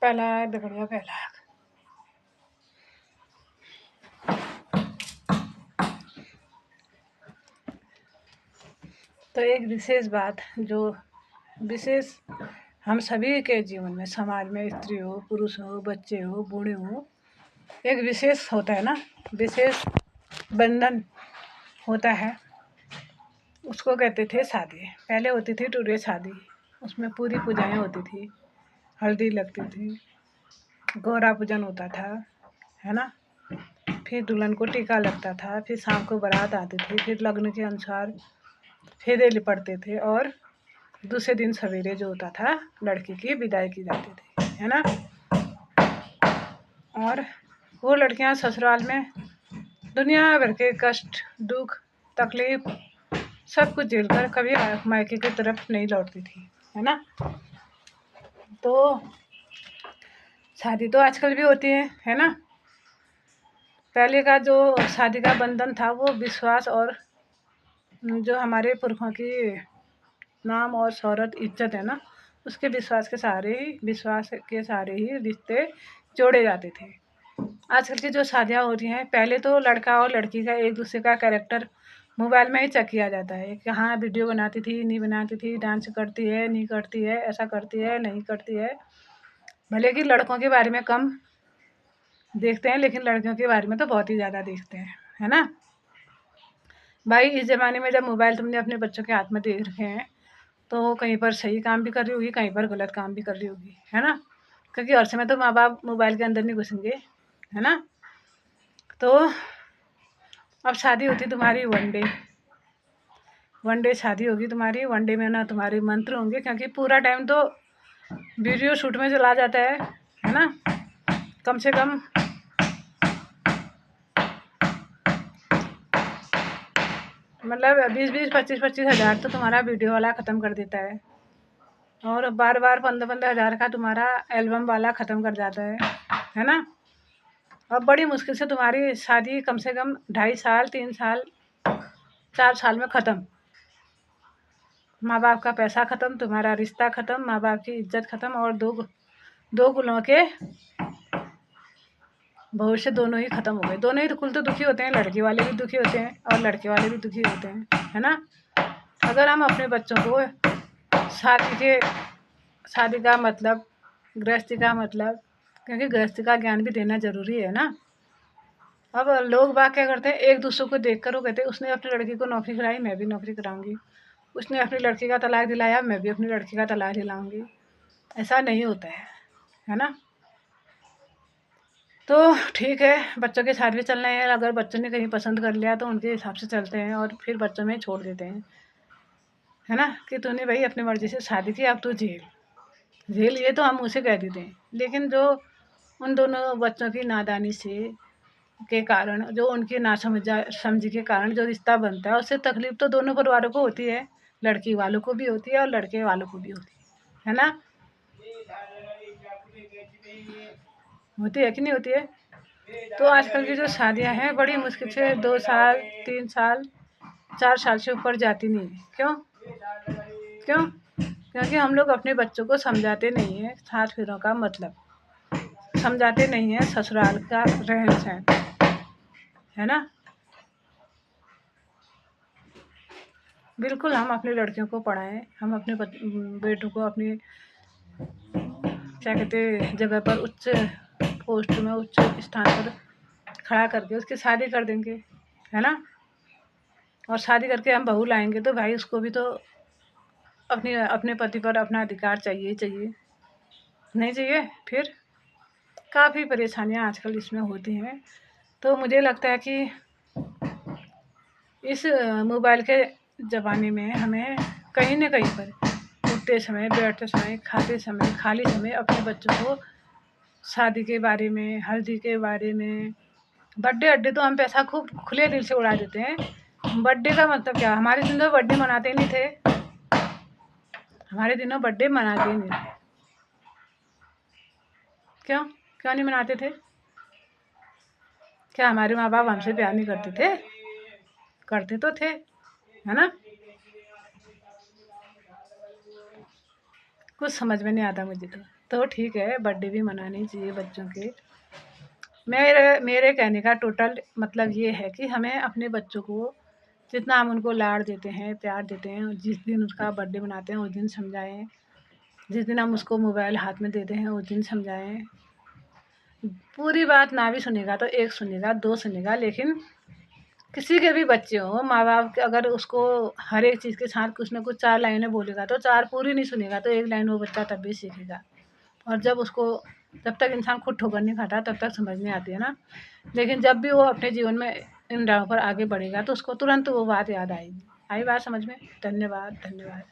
पहला दगड़िया पहला। तो एक विशेष बात जो विशेष हम सभी के जीवन में, समाज में, स्त्री हो, पुरुष हो, बच्चे हो, बूढ़े हो, एक विशेष होता है ना, विशेष बंधन होता है, उसको कहते थे शादी। पहले होती थी टूरे शादी, उसमें पूरी पूजाएं होती थी, हल्दी लगती थी, गौरा पूजन होता था, है ना। फिर दुल्हन को टीका लगता था, फिर शाम को बारात आती थी, फिर लग्न के अनुसार फेरे लिपटते थे, और दूसरे दिन सवेरे जो होता था लड़की की विदाई की जाती थी, है ना। और वो लड़कियां ससुराल में दुनिया भर के कष्ट, दुख, तकलीफ सब कुछ झेलकर कभी मायके की तरफ नहीं लौटती थी, है ना। तो शादी तो आजकल भी होती है ना। पहले का जो शादी का बंधन था वो विश्वास और जो हमारे पुरखों की नाम और शौहरत, इज्जत है ना, उसके विश्वास के सहारे ही रिश्ते जोड़े जाते थे। आजकल की जो शादियाँ हो रही हैं, पहले तो लड़का और लड़की का एक दूसरे का कैरेक्टर मोबाइल में ही चेक किया जाता है कि हाँ वीडियो बनाती थी, नहीं बनाती थी, डांस करती है, नहीं करती है, ऐसा करती है, नहीं करती है। भले कि लड़कों के बारे में कम देखते हैं, लेकिन लड़कियों के बारे में तो बहुत ही ज़्यादा देखते हैं, है ना भाई। इस ज़माने में जब मोबाइल तुमने अपने बच्चों के हाथ में दे रखे हैं, तो कहीं पर सही काम भी कर रही होगी, कहीं पर गलत काम भी कर रही होगी, है ना। क्योंकि हर समय तो माँ बाप मोबाइल के अंदर नहीं घुसेंगे, है ना। तो अब शादी होती तुम्हारी वन डे शादी होगी तुम्हारी। वन डे में ना तुम्हारे मंत्र होंगे, क्योंकि पूरा टाइम तो वीडियो शूट में चला जाता है ना। कम से कम मतलब 20-20, 25-25 हज़ार तो तुम्हारा वीडियो वाला ख़त्म कर देता है, और बार 15-15 हज़ार का तुम्हारा एल्बम वाला ख़त्म कर जाता है ना। अब बड़ी मुश्किल से तुम्हारी शादी कम से कम 2.5 साल, 3 साल, 4 साल में ख़त्म। माँ बाप का पैसा ख़त्म, तुम्हारा रिश्ता ख़त्म, माँ बाप की इज्जत ख़त्म, और दो कुलों के भविष्य दोनों ही ख़त्म हो गए। दोनों ही कुल तो दुखी होते हैं, लड़की वाले भी दुखी होते हैं और लड़के वाले भी दुखी होते हैं, है ना। अगर हम अपने बच्चों को शादी का मतलब, गृहस्थी का मतलब, क्योंकि गृहस्थी का ज्ञान भी देना ज़रूरी है ना। अब लोग बाग क्या करते हैं, एक दूसरे को देख कर वो कहते हैं उसने अपनी लड़की को नौकरी कराई, मैं भी नौकरी कराऊंगी, उसने अपनी लड़की का तलाक दिलाया, मैं भी अपनी लड़की का तलाक दिलाऊंगी। ऐसा नहीं होता है ना। तो ठीक है, बच्चों के साथ भी चलना है। अगर बच्चों ने कहीं पसंद कर लिया तो उनके हिसाब से चलते हैं, और फिर बच्चों में छोड़ देते हैं, है ना। कि तूने भाई अपनी मर्जी से शादी की, अब तू झेल, ये तो हम उसे कह देते हैं। लेकिन जो उन दोनों बच्चों की नादानी से के कारण, जो उनकी समझी के कारण जो रिश्ता बनता है, उससे तकलीफ तो दोनों परिवारों को होती है, लड़की वालों को भी होती है और लड़के वालों को भी होती है ना। होती है कि नहीं होती है। तो आजकल की जो शादियां हैं बड़ी मुश्किल से 2 साल, 3 साल, 4 साल से ऊपर जाती नहीं है। क्यों? क्योंकि हम लोग अपने बच्चों को समझाते नहीं है सात फेरों का मतलब, समझाते नहीं है ससुराल का रहन सहन, है ना। बिल्कुल हम अपनी लड़कियों को पढ़ाएं, हम अपने बेटों को अपनी क्या कहते जगह पर, उच्च पोस्ट में, उच्च स्थान पर खड़ा करके उसकी शादी कर देंगे, है ना। और शादी करके हम बहू लाएंगे तो भाई उसको भी तो अपने पति पर अपना अधिकार चाहिए चाहिए, नहीं चाहिए। फिर काफ़ी परेशानियां आजकल इसमें होती हैं। तो मुझे लगता है कि इस मोबाइल के ज़माने में हमें कहीं न कहीं पर उठते समय, बैठते समय, खाते समय, खाली समय अपने बच्चों को शादी के बारे में, हल्दी के बारे में, बर्थडे तो हम पैसा खूब खुले दिल से उड़ा देते हैं। बर्थडे का मतलब क्या, हमारे दिन तो बर्थडे मनाते ही नहीं थे, हमारे दिनों बर्थडे मनाते ही नहीं थे। क्यों नहीं मनाते थे? क्या हमारे माँ बाप हमसे प्यार नहीं करते थे? करते तो थे, है ना। कुछ समझ में नहीं आता मुझे तो। तो ठीक है, बर्थडे भी मनानी चाहिए बच्चों के। मेरे कहने का टोटल मतलब ये है कि हमें अपने बच्चों को जितना हम उनको लाड देते हैं, प्यार देते हैं, जिस दिन उसका बर्थडे मनाते हैं उस दिन समझाएँ। जिस दिन हम उसको मोबाइल हाथ में देते हैं उस दिन समझाएँ। पूरी बात ना भी सुनेगा तो 1 सुनेगा, 2 सुनेगा, लेकिन किसी के भी बच्चे हों, माँ-बाप के अगर उसको हर एक चीज़ के साथ कुछ न कुछ 4 लाइनें बोलेगा तो 4 पूरी नहीं सुनेगा तो 1 लाइन वो बच्चा तब भी सीखेगा। और जब तक इंसान खुद ठोकर नहीं खाता तब तक समझ नहीं आती है ना। लेकिन जब भी वो अपने जीवन में इन राहों पर आगे बढ़ेगा तो उसको तुरंत वो बात याद आएगी। आई बात समझ में? धन्यवाद, धन्यवाद।